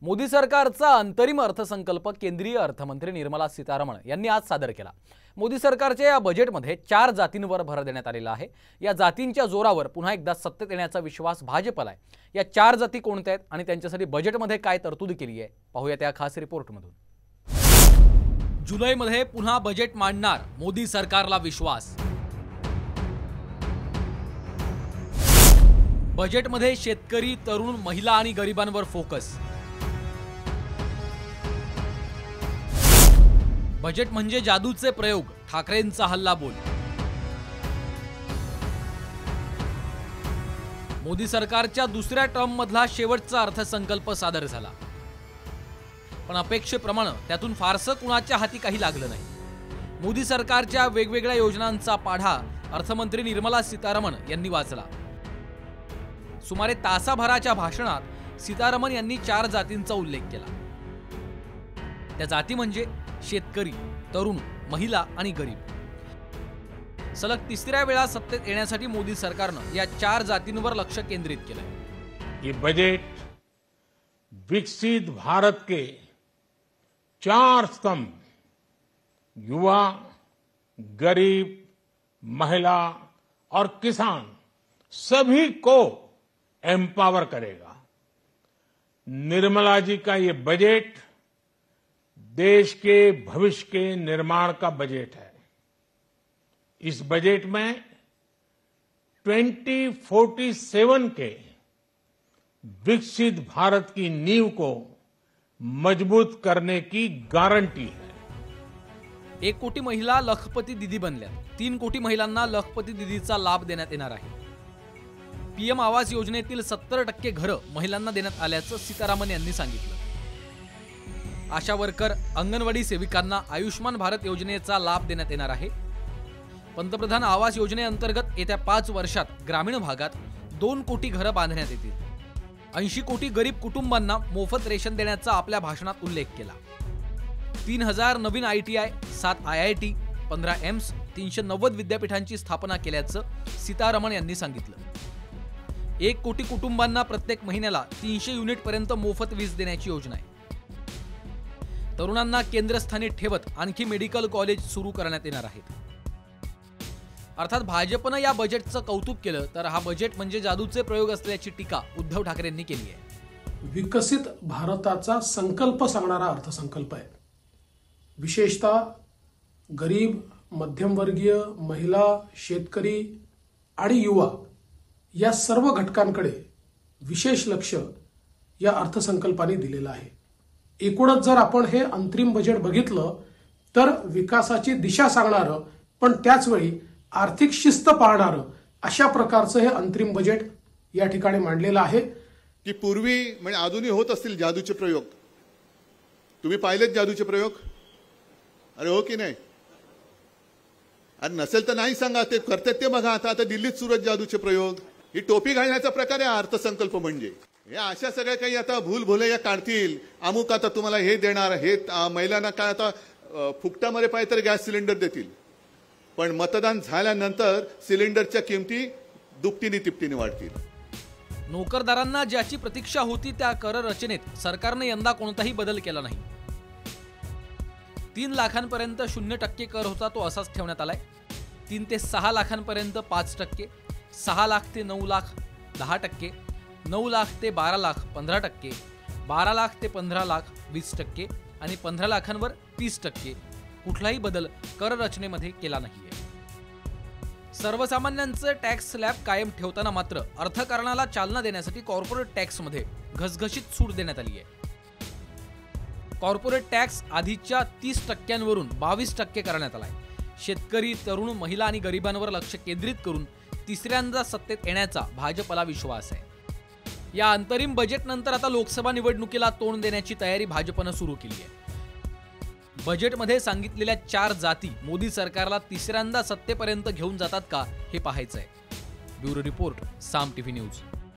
मोदी सरकारचा अंतरिम अर्थसंकल्प केंद्रीय अर्थमंत्री निर्मला सीतारमण यांनी आज सादर केला। मोदी सरकारच्या या बजेटमध्ये 4 जातींवर भर देण्यात आलेला आहे। या जातींच्या जोरावर पुन्हा एकदा सत्तेत येण्याचा विश्वास भाजपला आहे। या 4 जाती कोणत्या आहेत आणि त्यांच्यासाठी बजेटमध्ये काय तरतूद केली आहे पाहूया त्या खास रिपोर्टमधून। जुलैमध्ये पुन्हा बजेट मांडणार मोदी सरकारला विश्वास। बजेटमध्ये शेतकरी, तरुण, महिला आणि गरिबांवर फोकस। बजेट म्हणजे जादूचे प्रयोग, ठाकरेंचा हल्ला बोल। मोदी सरकारच्या दुसऱ्या टर्म मधला शेवटचा अर्थसंकल्प सादर झाला, पण अपेक्षेप्रमाणे त्यातून फारसं कुणाच्या हाती काही लागलं नाही। मोदी सरकारच्या वेगवेगळ्या योजनांचा पाढा अर्थमंत्री निर्मला सीतारमण यांनी वाचला। सुमारे तासाभराच्या भाषणात सीतारमण यांनी 4 जातींचा उल्लेख केला। त्या जाती म्हणजे शेतकरी, तरुण, महिला आणि गरीब। सलग तिसऱ्या वेळा सत्तेत येण्यासाठी मोदी सरकारने या 4 जातींवर लक्ष केंद्रित केलंय। ये बजट विकसित भारत के 4 स्तंभ युवा, गरीब, महिला और किसान सभी को एम्पावर करेगा। निर्मला जी का ये बजट देश के भविष्य के निर्माण का बजट है। इस बजट में 2047 के विकसित भारत की नींव को मजबूत करने की गारंटी है। 1 कोटी महिला लखपती दीदी बनल्या। 3 कोटी महिलांना लखपती दीदीचा लाभ देण्यात येणार आहे। पीएम आवास योजनेतील 70% घरं महिलांना देण्यात आल्याचं सीतारामन यांनी सांगितलं। आशा वर्कर, अंगणवाडी सेविकांना आयुष्मान भारत योजनेचा लाभ देण्यात येणार आहे। पंतप्रधान आवास योजनेअंतर्गत येत्या 5 वर्षात ग्रामीण भागात 2 कोटी घरं बांधण्यात येतील। 80 कोटी गरीब कुटुंबांना मोफत रेशन देण्याचा आपल्या भाषणात उल्लेख केला। 3000 नवीन ITI, 7 IIT, 15 एम्स, 390 विद्यापीठांची स्थापना केल्याचं सीतारमण यांनी सांगितलं। 1 कोटी कुटुंबांना प्रत्येक महिन्याला 300 युनिट पर्यंत मोफत वीज देण्याची योजना आहे। तरुणांना केंद्रस्थानी ठेवत आणखी मेडिकल कॉलेज सुरू करण्यात येणार आहेत। अर्थात भाजपने या बजेटचं कौतुक केलं तर हा बजेट म्हणजे जादूचे प्रयोग असल्याची टीका उद्धव ठाकरेंनी केली आहे। विकसित भारताचा संकल्प सांगणारा अर्थसंकल्प आहे। विशेषतः गरीब, मध्यमवर्गीय, महिला, शेतकरी आणि युवा या सर्व घटकांकडे विशेष लक्ष या अर्थसंकल्पाने दिलेलं आहे। एकूणच जर आपण हे अंतरिम बजेट बघितलं तर विकासाची दिशा सांगणारं पण त्याच वेळी आर्थिक शिस्त पाळणारं अशा प्रकारचं हे अंतरिम बजेट या ठिकाणी मांडलेलं आहे। की पूर्वी म्हणजे अजूनही होत असतील जादूचे प्रयोग, तुम्ही पाहिलेत जादूचे प्रयोग? अरे हो की नाही? अरे नसेल तर नाही सांगा, ते करतात ते बघा। आता दिल्लीत सुरत जादूचे प्रयोग, ही टोपी घालण्याचा प्रकार आहे अर्थसंकल्प म्हणजे। हे अशा सगळ्या काही आता भूलभुलैया काढतील, अमुक आता तुम्हाला हे देणार, हे महिलांना काय आता फुकटामध्ये पाहिजे तर गॅस सिलेंडर देतील, पण मतदान झाल्यानंतर सिलेंडरच्या किमती दुपटीने तिपटीने वाढतील। नोकरदारांना ज्याची प्रतीक्षा होती त्या कर रचनेत सरकारने यंदा कोणताही बदल केला नाही। 3 लाखांपर्यंत 0% कर होता, तो असाच ठेवण्यात आलाय। 3 ते 6 लाखांपर्यंत 5%, 6 लाख ते 9 लाख 10%, 9 लाख ते 12 लाख 15%, 12 लाख ते 15 लाख 20% आणि 15 लाखांवर 30%। कुठलाही बदल कर रचनेमध्ये केला नाहीये। सर्वसामान्यांचे टॅक्स स्लॅब कायम ठेवताना मात्र अर्थकारणाला चालना देण्यासाठी कॉर्पोरेट टॅक्समध्ये घसघशीत सूट देण्यात आली आहे। कॉर्पोरेट टॅक्स आधीच्या 30%वरून 22% करण्यात आलाय। शेतकरी, तरुण, महिला आणि गरिबांवर लक्ष केंद्रित करून तिसऱ्यांदा सत्तेत येण्याचा भाजपला विश्वास आहे। या अंतरिम बजेटनंतर आता लोकसभा निवडणुकीला तोंड देण्याची तयारी भाजपनं सुरू केली आहे। बजेटमध्ये सांगितलेल्या 4 जाती मोदी सरकारला तिसऱ्यांदा सत्तेपर्यंत घेऊन जातात का हे पाहायचंय। ब्युरो रिपोर्ट, साम टीव्ही न्यूज।